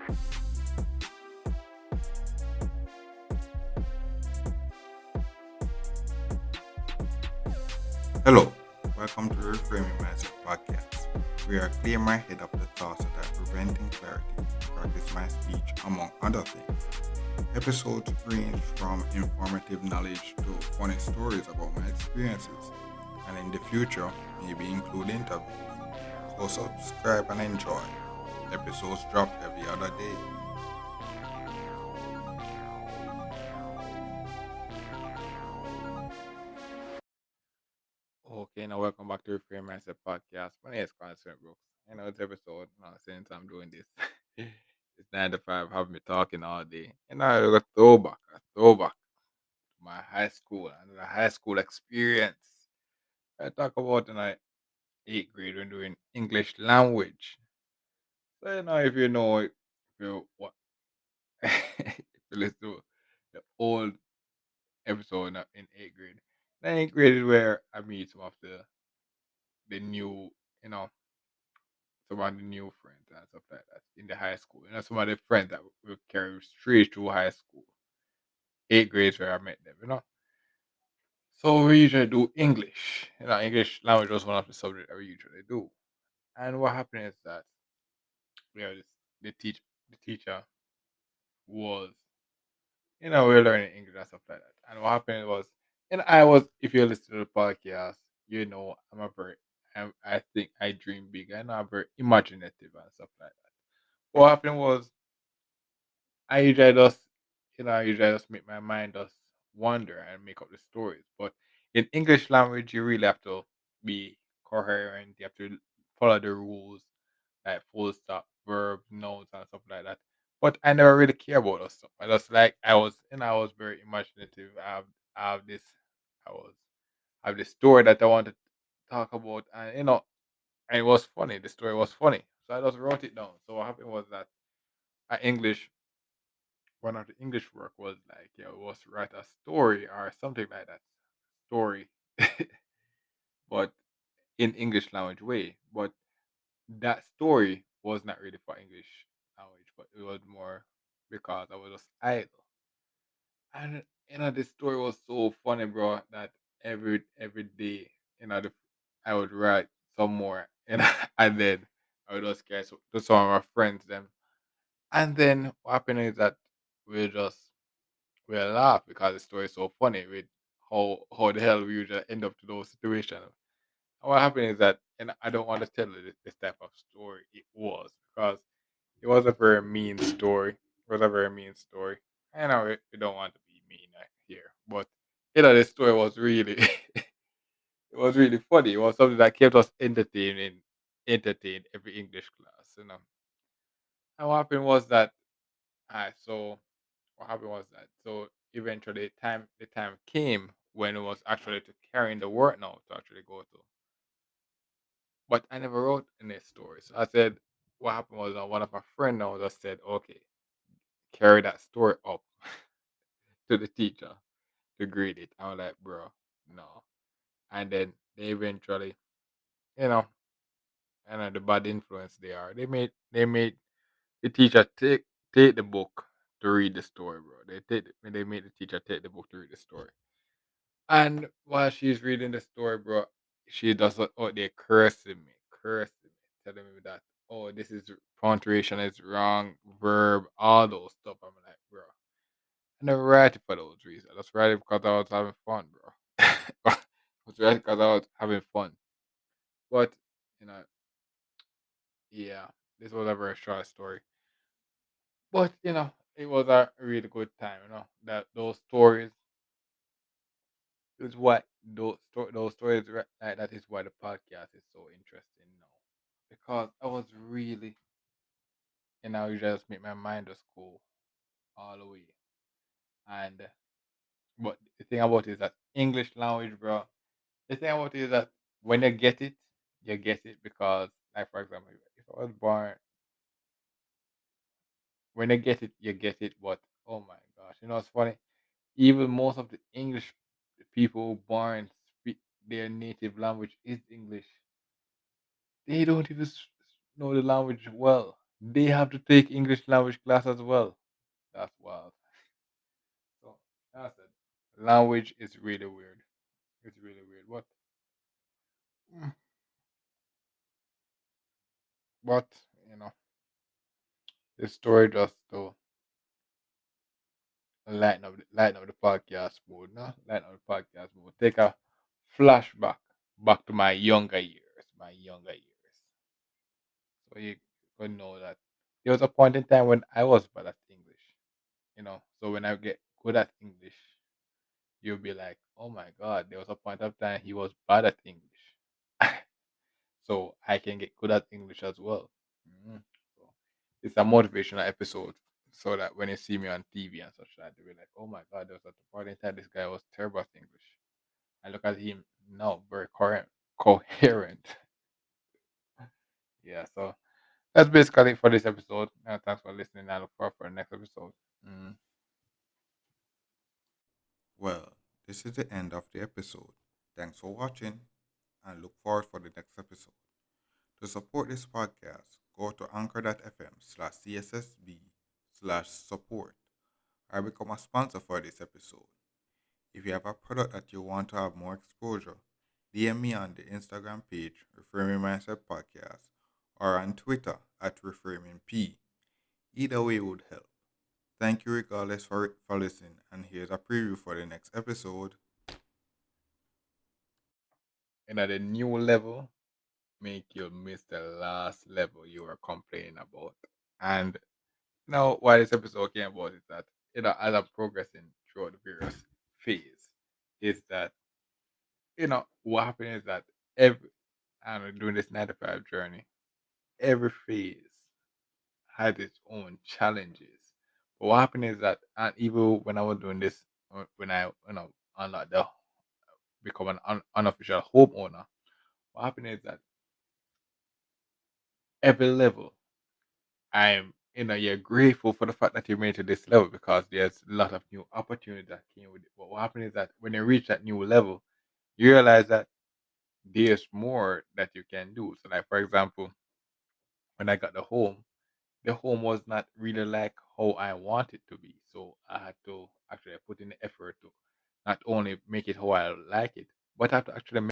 Hello, welcome to Reframing Mindset Podcast. We are clear my head of the thoughts that are preventing clarity, practice my speech, among other things. Episodes range from informative knowledge to funny stories about my experiences, and in the future, maybe include interviews. So subscribe and enjoy. Episodes drop every other day. Okay, now welcome back to Reframe Mindset Podcast. My name is Constant Brooks. I know it's episode, since I'm doing this. It's 9 to 5, have me talking all day. And now I got a throwback to my high school and the high school experience. I talk about in my 8th grade when doing English language. So, if you know, if you, what, if you listen to the old episode in 8th grade. The 8th grade is where I meet some of the new, you know, some of the new friends and stuff like that in the high school. Some of the friends that will carry straight through high school. 8th grade is where I met them, So we usually do English. English language was one of the subjects that we usually do. And what happened is that this, the teacher was, we were learning English and stuff like that. And what happened was, and I was, if you listen to the podcast, I think I dream big. I know I'm very imaginative and stuff like that. What happened was, I usually just, I usually just make my mind just wander and make up the stories. But in English language, you really have to be coherent. You have to follow the rules, like full stop, verb, nouns, and stuff like that. But I never really care about those stuff. I just like I was very imaginative. I have this, I was, I have this story that I wanted to talk about, and and it was funny. The story was funny, so I just wrote it down. So what happened was that English one of the English work was like, was to write a story or something like that. Story, but in English language way. But that story was not really for English language, but it was more because I was just idle. And this story was so funny, bro, that every day, I would write some more, and then I would just get to some of my friends them. And then what happened is that we just we laugh because the story is so funny with how the hell we usually end up to those situations. And what happened is that, and I don't want to tell you this type of story it was because it was a very mean story. It was a very mean story. I know we don't want to be mean here, but the story was really it was really funny. It was something that kept us entertained every English class. And what happened was that so what happened was that eventually the time came when it was actually to carrying the work now to actually go to. But I never wrote any story. So I said what happened was one of my friend now just said, okay, carry that story up to the teacher to grade it. I was like, bro, no. And then they eventually, you know, the bad influence they are. They made the teacher take the book to read the story, bro. They made the teacher take the book to read the story. And while she's reading the story, bro, she does out there cursing me, telling me that, oh, this is punctuation is wrong, verb, all those stuff. I'm like, bro, I never write it for those reasons. I just write it because I was having fun, bro. I was writing because I was having fun. But, you know, yeah, this was a very short story. But, it was a really good time, that those stories is what those stories like that is why the podcast is so interesting now because I was really you just make my mind just go all the way and but the thing about it is that English language, bro. The thing about it is that when you get it because like for example, if I was born when you get it. But oh my gosh, it's funny. Even most of the English people born speak their native language is English. They don't even know the language well. They have to take English language class as well. That's wild. So that's it. Language is really weird. It's really weird. Mm, but you know, this story just to lighten up the podcast mode. No, lighten up the podcast mode. Take a flashback back to my younger years. My younger years. So you could know that there was a point in time when I was bad at English. So when I get good at English, you'll be like, oh my god, there was a point of time he was bad at English. So I can get good at English as well. So it's a motivational episode so that when you see me on TV and such that, they'll be like, oh my god, there was at the point in time this guy was terrible at English. I look at him now, very coherent. Yeah, so that's basically it for this episode. Thanks for listening. I look forward for the next episode. Mm. Well, this is the end of the episode. Thanks for watching and look forward for the next episode. To support this podcast, go to anchor.fm/cssb/support or become a sponsor for this episode. If you have a product that you want to have more exposure, DM me on the Instagram page, Reframing Mindset Podcast, or on Twitter at ReframingP. Either way would help. Thank you regardless for listening, and here's a preview for the next episode. And at a new level, make you miss the last level you were complaining about. And now, what this episode came about is that, as I'm progressing throughout the various phase, is that, what happened is that every, I'm doing this 9 to 5 journey, every phase had its own challenges. But what happened is that, and even when I was doing this, when I, unlocked become an unofficial homeowner, what happened is that every level you're grateful for the fact that you made it to this level because there's a lot of new opportunities that came with it. But what happened is that when you reach that new level, you realize that there's more that you can do. So, like for example, when I got the home was not really like how I want it to be. So I had to actually put in the effort to not only make it how I like it, but I have to actually